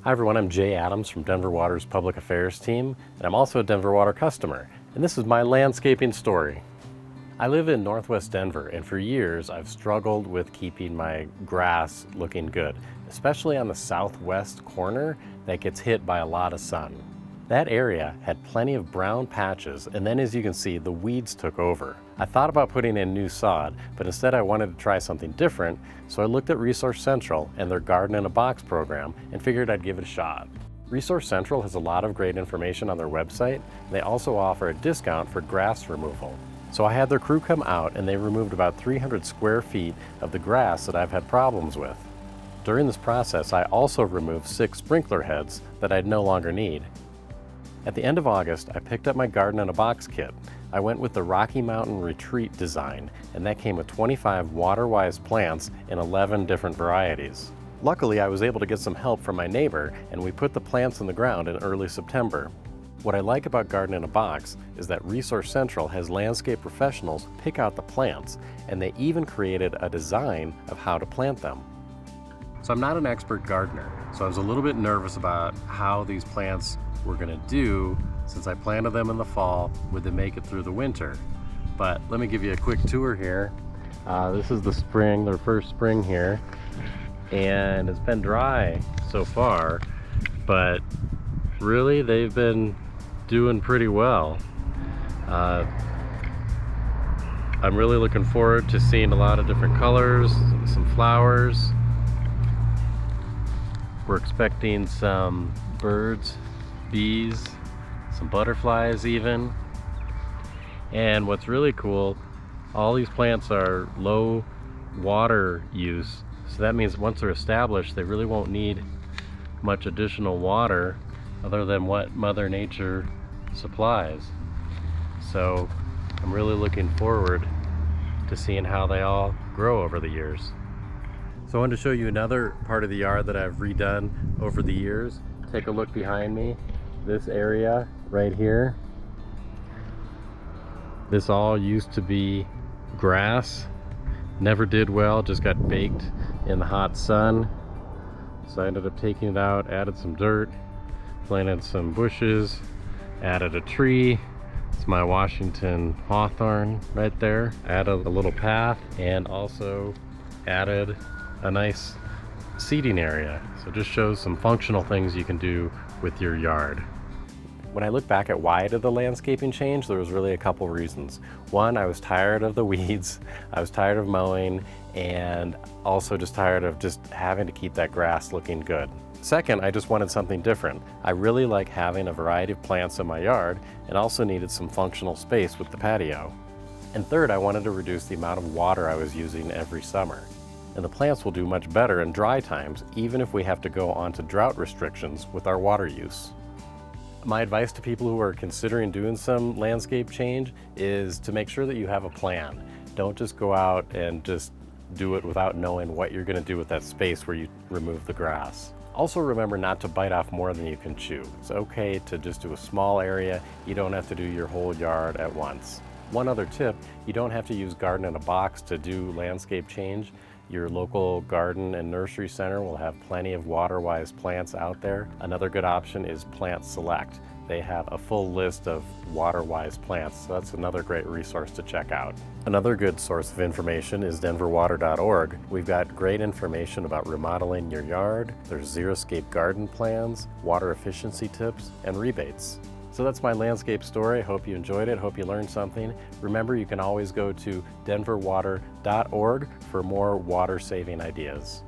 Hi everyone, I'm Jay Adams from Denver Water's Public Affairs team, and I'm also a Denver Water customer, and this is my landscaping story. I live in Northwest Denver, and for years I've struggled with keeping my grass looking good, especially on the southwest corner that gets hit by a lot of sun. That area had plenty of brown patches, and then as you can see, the weeds took over. I thought about putting in new sod, but instead I wanted to try something different, so I looked at Resource Central and their Garden in a Box program and figured I'd give it a shot. Resource Central has a lot of great information on their website, and they also offer a discount for grass removal. So I had their crew come out and they removed about 300 square feet of the grass that I've had problems with. During this process, I also removed 6 sprinkler heads that I'd no longer need. At the end of August, I picked up my Garden in a Box kit. I went with the Rocky Mountain Retreat design, and that came with 25 water-wise plants in 11 different varieties. Luckily, I was able to get some help from my neighbor, and we put the plants in the ground in early September. What I like about Garden in a Box is that Resource Central has landscape professionals pick out the plants, and they even created a design of how to plant them. So I'm not an expert gardener, so I was a little bit nervous about how these plants were going to do since I planted them in the fall. Would they make it through the winter? But let me give you a quick tour here. This is the spring, their first spring here, and it's been dry so far, but really they've been doing pretty well. I'm really looking forward to seeing a lot of different colors, some flowers. We're expecting some birds, bees, some butterflies even. And what's really cool, all these plants are low water use. So that means once they're established, they really won't need much additional water other than what Mother Nature supplies. So I'm really looking forward to seeing how they all grow over the years. So I wanted to show you another part of the yard that I've redone over the years. Take a look behind me. This area right here, this all used to be grass. Never did well, just got baked in the hot sun. So I ended up taking it out, added some dirt, planted some bushes, added a tree. It's my Washington hawthorn right there. Added a little path and also added a nice seating area. So it just shows some functional things you can do with your yard. When I look back at why I did the landscaping change, there was really a couple reasons. One, I was tired of the weeds, I was tired of mowing, and also just tired of just having to keep that grass looking good. Second, I just wanted something different. I really like having a variety of plants in my yard and also needed some functional space with the patio. And third, I wanted to reduce the amount of water I was using every summer. And the plants will do much better in dry times, even if we have to go onto drought restrictions with our water use. My advice to people who are considering doing some landscape change is to make sure that you have a plan. Don't just go out and just do it without knowing what you're going to do with that space where you remove the grass. Also remember not to bite off more than you can chew. It's okay to just do a small area. You don't have to do your whole yard at once. One other tip, you don't have to use Garden in a Box to do landscape change. Your local garden and nursery center will have plenty of water-wise plants out there. Another good option is Plant Select. They have a full list of water-wise plants, so that's another great resource to check out. Another good source of information is denverwater.org. We've got great information about remodeling your yard. There's Xeriscape garden plans, water efficiency tips, and rebates. So that's my landscape story. Hope you enjoyed it. Hope you learned something. Remember, you can always go to denverwater.org for more water-saving ideas.